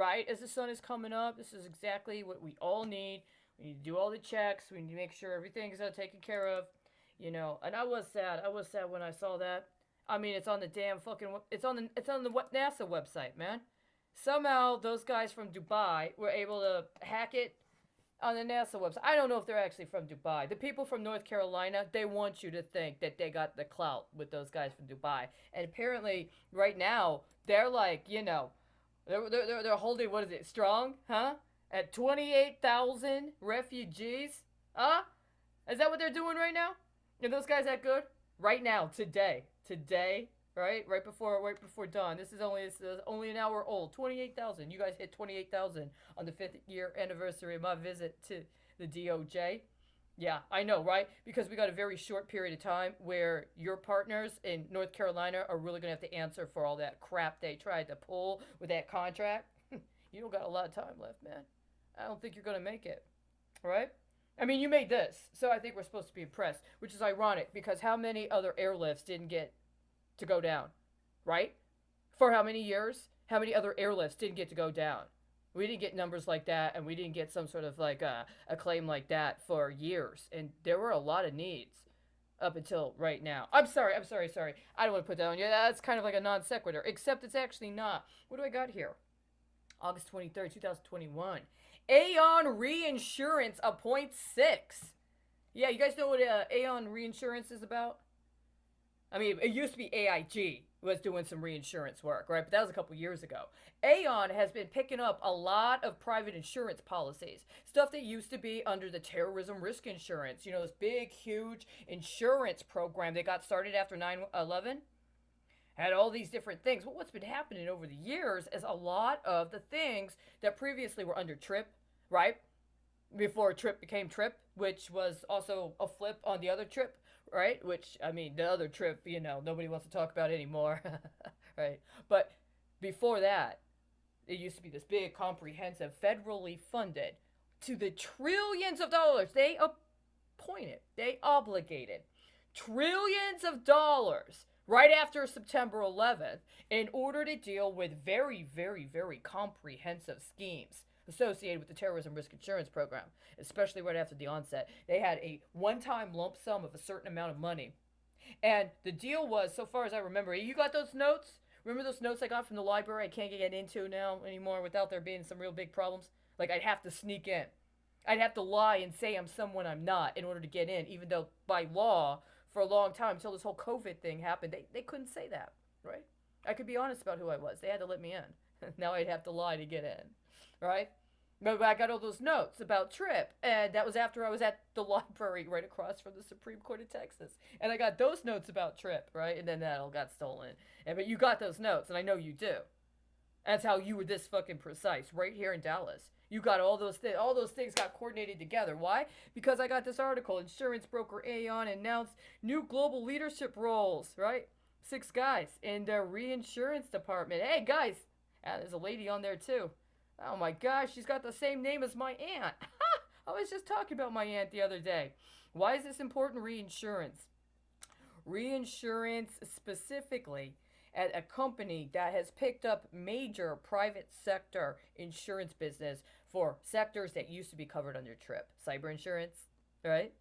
right? As the sun is coming up, this is exactly what we all need. We need to do all the checks. We need to make sure everything's taken care of, And I was sad. I was sad when I saw that. I mean, it's on the damn fucking. It's on the NASA website, man. Somehow those guys from Dubai were able to hack it on the NASA website. I don't know if they're actually from Dubai. The people from North Carolina, they want you to think that they got the clout with those guys from Dubai. And apparently, right now, they're like, they're holding, what is it, strong, huh? At 28,000 refugees? Huh? Is that what they're doing right now? Are those guys that good? Right now, today, right? Right before dawn. This is only an hour old. 28,000. You guys hit 28,000 on the 5th year anniversary of my visit to the DOJ. Yeah, I know, right? Because we got a very short period of time where your partners in North Carolina are really going to have to answer for all that crap they tried to pull with that contract. You don't got a lot of time left, man. I don't think you're going to make it, right? I mean, you made this, so I think we're supposed to be impressed, which is ironic because how many other airlifts didn't get to go down, right? For how many years? How many other airlifts didn't get to go down? We didn't get numbers like that, and we didn't get some sort of like a claim like that for years. And there were a lot of needs up until right now. I'm sorry. I don't want to put that on you. That's kind of like a non sequitur, except it's actually not. What do I got here? August 23rd, 2021. Aon Reinsurance appoints six. Yeah, you guys know what Aon Reinsurance is about? I mean, it used to be AIG was doing some reinsurance work, right? But that was a couple years ago. Aon has been picking up a lot of private insurance policies, stuff that used to be under the terrorism risk insurance. This big, huge insurance program that got started after 9/11 had all these different things. But what's been happening over the years is a lot of the things that previously were under TRIP, right? Before TRIP became TRIP, which was also a flip on the other TRIP, right? Which, I mean, the other TRIP, nobody wants to talk about anymore, right? But before that, it used to be this big, comprehensive, federally funded to the trillions of dollars they appointed, they obligated trillions of dollars right after September 11th in order to deal with very, very, very comprehensive schemes associated with the terrorism risk insurance program, especially right after the onset. They had a one time lump sum of a certain amount of money. And the deal was, so far as I remember, you got those notes? Remember those notes I got from the library I can't get into now anymore without there being some real big problems? Like, I'd have to sneak in. I'd have to lie and say I'm someone I'm not in order to get in, even though by law, for a long time, until this whole COVID thing happened, they couldn't say that, right? I could be honest about who I was. They had to let me in. Now I'd have to lie to get in, right? But I got all those notes about Trip, and that was after I was at the library right across from the Supreme Court of Texas. And I got those notes about Trip, right? And then that all got stolen. But you got those notes, and I know you do. That's how you were this fucking precise, right here in Dallas. You got all those things. All those things got coordinated together. Why? Because I got this article. Insurance broker Aon announced new global leadership roles. Right? 6 guys in their reinsurance department. Hey guys, there's a lady on there too. Oh my gosh, she's got the same name as my aunt. I was just talking about my aunt the other day. Why is this important? Reinsurance. Reinsurance specifically at a company that has picked up major private sector insurance business for sectors that used to be covered under TRIP. Cyber insurance, right?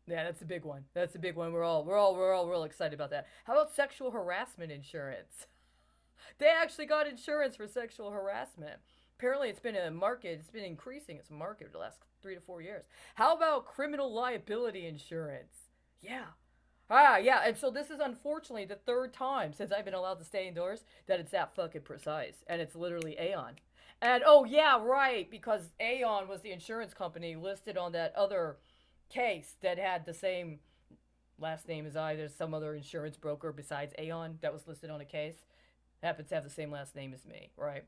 Yeah, that's a big one. That's a big one. We're all real excited about that. How about sexual harassment insurance? They actually got insurance for sexual harassment. Apparently, it's been a market. It's been increasing its market the last 3 to 4 years. How about criminal liability insurance? Yeah. Yeah, and so this is unfortunately the third time since I've been allowed to stay indoors that it's that fucking precise. And it's literally Aon. And oh, yeah, right, because Aon was the insurance company listed on that other case that had the same last name as I. There's some other insurance broker besides Aon that was listed on a case. Happens to have the same last name as me, right?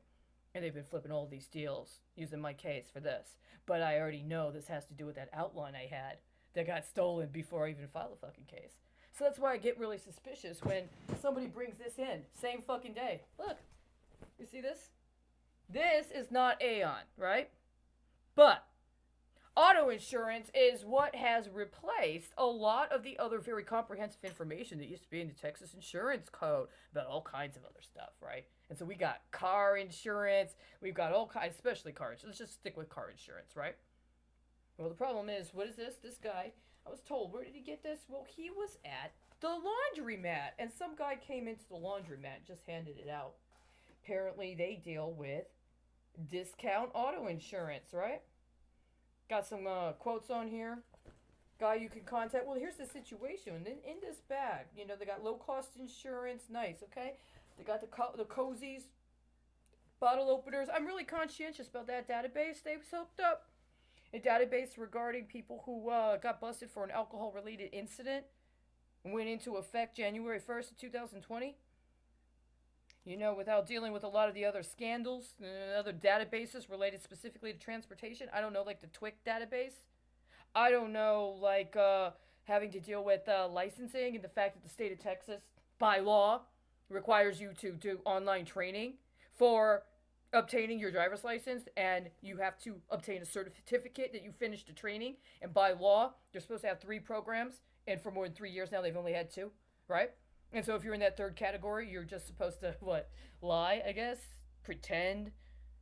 And they've been flipping all these deals using my case for this. But I already know this has to do with that outline I had that got stolen before I even filed a fucking case. So that's why I get really suspicious when somebody brings this in. Same fucking day. Look. You see this? This is not Aon, right? But auto insurance is what has replaced a lot of the other very comprehensive information that used to be in the Texas Insurance Code about all kinds of other stuff, right? And so we got car insurance. We've got all kinds, especially car insurance. Let's just stick with car insurance, right? Well, the problem is, what is this? This guy, I was told, where did he get this? Well, he was at the laundromat. And some guy came into the laundromat and just handed it out. Apparently, they deal with discount auto insurance, right? Got some quotes on here. Guy you can contact. Well, here's the situation. In this bag, they got low cost insurance. Nice, okay? They got the cozies, bottle openers. I'm really conscientious about that database. They've hooked up a database regarding people who got busted for an alcohol-related incident. Went into effect January 1st of 2020. Without dealing with a lot of the other scandals, other databases related specifically to transportation. I don't know, like the TWIC database. I don't know, like having to deal with licensing and the fact that the state of Texas, by law, requires you to do online training for obtaining your driver's license, and you have to obtain a certificate that you finished the training. And by law, they're supposed to have 3 programs, and for more than 3 years now, they've only had 2, right? And so if you're in that third category, you're just supposed to, lie, I guess? Pretend,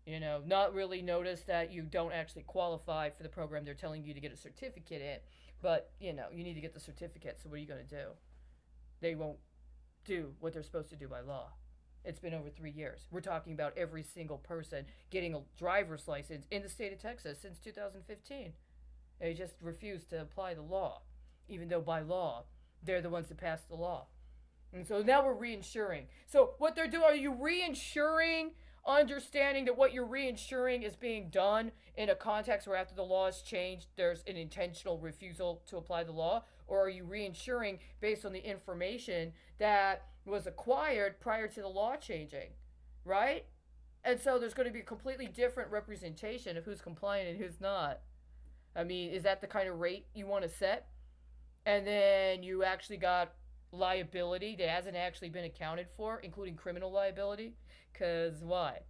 not really notice that you don't actually qualify for the program they're telling you to get a certificate in. But, you need to get the certificate, so what are you going to do? They won't do what they're supposed to do by law. It's been over 3 years. We're talking about every single person getting a driver's license in the state of Texas since 2015. They just refuse to apply the law, even though by law, they're the ones that passed the law. And so now we're reinsuring. So what they're doing, are you reinsuring, understanding that what you're reinsuring is being done in a context where after the law is changed, there's an intentional refusal to apply the law? Or are you reinsuring based on the information that was acquired prior to the law changing, right? And so there's going to be a completely different representation of who's compliant and who's not. I mean, is that the kind of rate you want to set? And then you actually got liability that hasn't actually been accounted for, including criminal liability. Because why?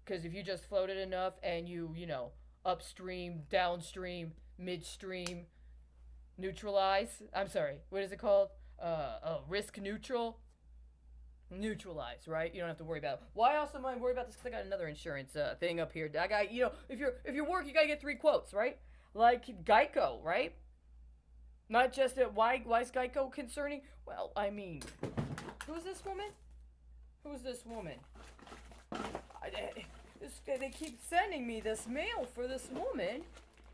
Because if you just floated enough and you upstream, downstream, midstream, neutralize, what is it called? Risk neutralize, right? You don't have to worry about it. Why else am I worried about this? Because I got another insurance thing up here. I got, if you work, you got to get 3 quotes, right? Like Geico, right? Not just that. Why is Geico concerning? Well, I mean, who's this woman? They keep sending me this mail for this woman,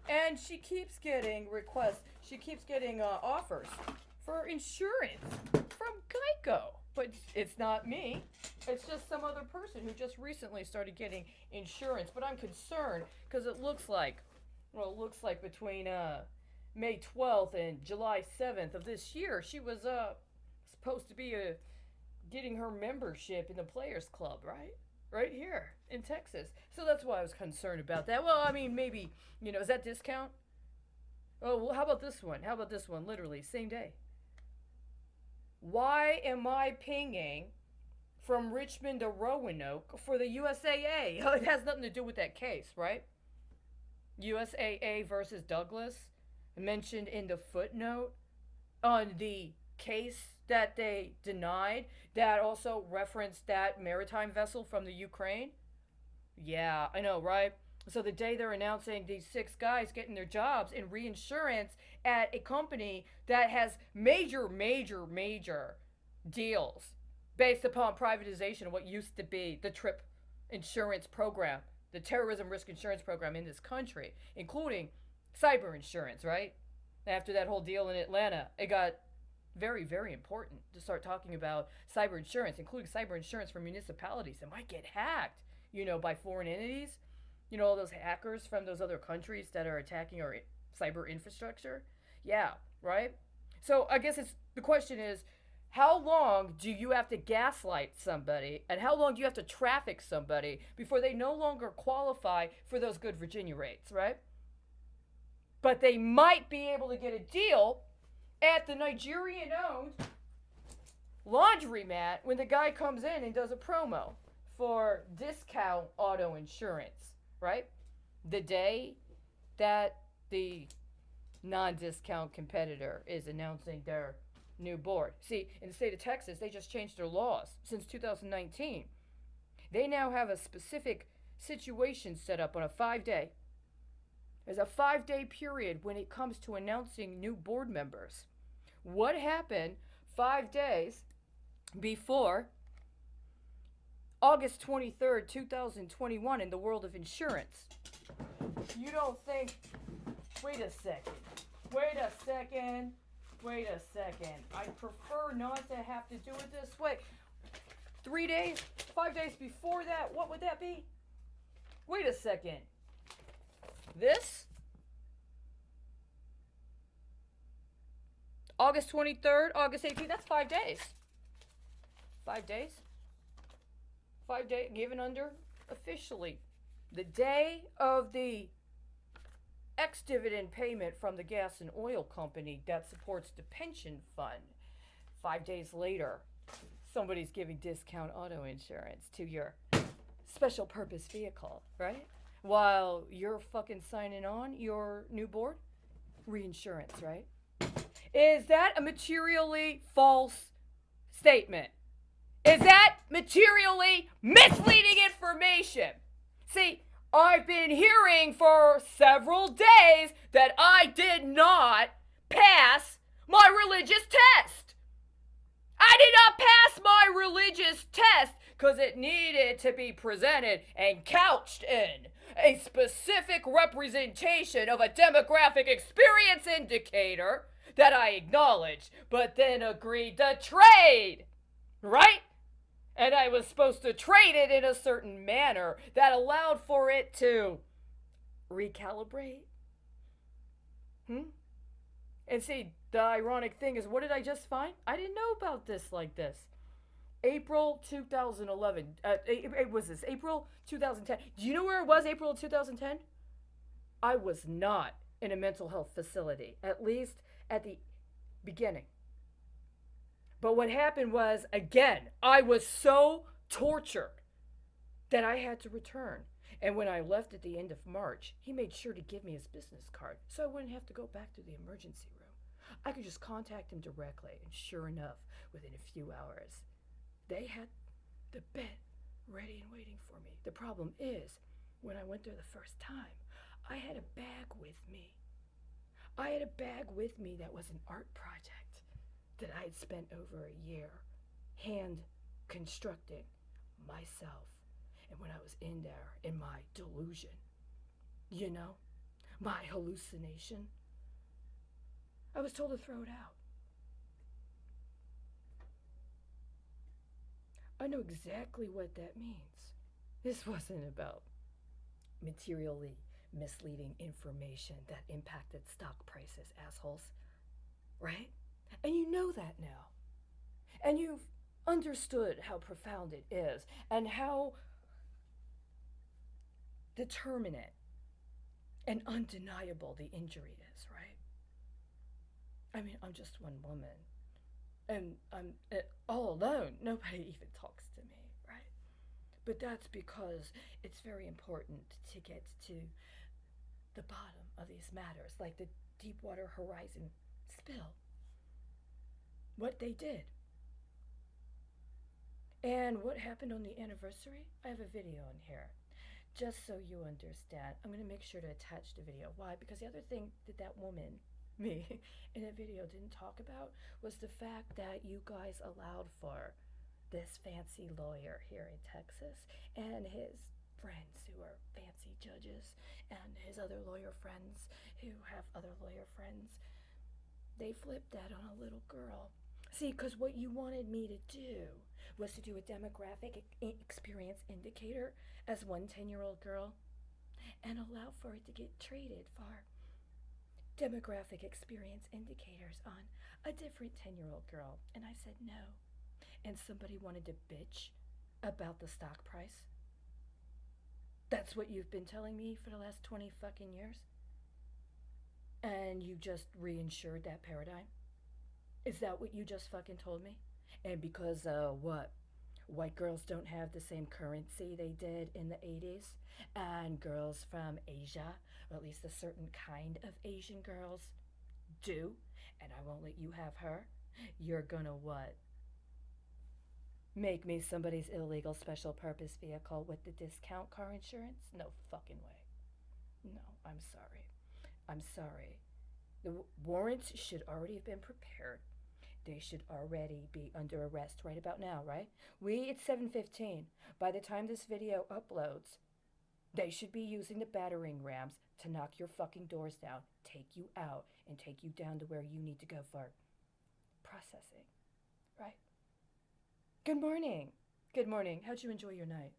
and she keeps getting requests. She keeps getting offers for insurance from Geico. But it's not me. It's just some other person who just recently started getting insurance. But I'm concerned because it looks like between May 12th and July 7th of this year, she was supposed to be getting her membership in the Players Club, right? Right here in Texas. So that's why I was concerned about that. Well, I mean, maybe, is that discount? Oh, well, how about this one? Literally, same day. Why am I pinging from Richmond to Roanoke for the USAA? It has nothing to do with that case, right? USAA versus Douglas, mentioned in the footnote on the case that they denied, that also referenced that maritime vessel from the Ukraine. Yeah, I know, right? So the day they're announcing these 6 guys getting their jobs in reinsurance at a company that has major deals based upon privatization of what used to be the TRIP insurance program, the terrorism risk insurance program in this country, including cyber insurance, right? After that whole deal in Atlanta, it got very, very important to start talking about cyber insurance, including cyber insurance for municipalities that might get hacked, by foreign entities. All those hackers from those other countries that are attacking our cyber infrastructure. Yeah, right? So I guess the question is, how long do you have to gaslight somebody, and how long do you have to traffic somebody before they no longer qualify for those good Virginia rates, right? But they might be able to get a deal at the Nigerian-owned laundromat when the guy comes in and does a promo for discount auto insurance, right? The day that the non-discount competitor is announcing their new board. See, in the state of Texas, they just changed their laws since 2019. They now have a specific situation set up on a 5 day. There's a 5 day period when it comes to announcing new board members. What happened 5 days before August 23rd, 2021, in the world of insurance? You don't think, wait a second, wait a second, wait a second. I prefer not to have to do it this way. 3 days, 5 days before that, what would that be? Wait a second. This? August 23rd, August 18th, that's 5 days. 5 days? 5 days, given under officially. The day of the ex-dividend payment from the gas and oil company that supports the pension fund. 5 days later, somebody's giving discount auto insurance to your special purpose vehicle, right? While you're fucking signing on your new board? Reinsurance, right? Is that a materially false statement? Is that materially misleading information? See, I've been hearing for several days that I did not pass my religious test. I did not pass my religious test because it needed to be presented and couched in a specific representation of a demographic experience indicator that I acknowledged, but then agreed to trade, right? And I was supposed to trade it in a certain manner that allowed for it to recalibrate. And see, the ironic thing is, what did I just find? I didn't know about this like this. April 2011. It was this April 2010. Do you know where it was April 2010? I was not in a mental health facility, at least at the beginning. But what happened was, again, I was so tortured that I had to return. And when I left at the end of March, he made sure to give me his business card so I wouldn't have to go back to the emergency room. I could just contact him directly, and sure enough, within a few hours, they had the bed ready and waiting for me. The problem is, when I went there the first time, I had a bag with me. I had a bag with me that was an art project that I had spent over a year hand constructing myself. And when I was in there, in my delusion, my hallucination, I was told to throw it out. I know exactly what that means. This wasn't about materially misleading information that impacted stock prices, assholes. Right? And you know that now. And you've understood how profound it is and how determinate and undeniable the injury is, right? I mean, I'm just one woman. And I'm all alone. Nobody even talks to me, right? But that's because it's very important to get to the bottom of these matters, like the Deepwater Horizon spill. What they did. And what happened on the anniversary? I have a video in here. Just so you understand. I'm going to make sure to attach the video. Why? Because the other thing that woman, me, in that video didn't talk about was the fact that you guys allowed for this fancy lawyer here in Texas and his friends who are fancy judges and his other lawyer friends who have other lawyer friends. They flipped that on a little girl. See, because what you wanted me to do was to do a demographic experience indicator as one 10-year-old girl and allow for it to get traded for demographic experience indicators on a different 10-year-old girl. And I said no. And somebody wanted to bitch about the stock price. That's what you've been telling me for the last 20 fucking years? And you just reinsured that paradigm? Is that what you just fucking told me? And because, what? White girls don't have the same currency they did in the 80s? And girls from Asia, or at least a certain kind of Asian girls, do? And I won't let you have her? You're gonna what? Make me somebody's illegal special purpose vehicle with the discount car insurance? No fucking way. No, I'm sorry. I'm sorry. The warrants should already have been prepared. They should already be under arrest right about now, right? It's 7:15. By the time this video uploads, they should be using the battering rams to knock your fucking doors down, take you out, and take you down to where you need to go for processing, right? Good morning. Good morning. How'd you enjoy your night?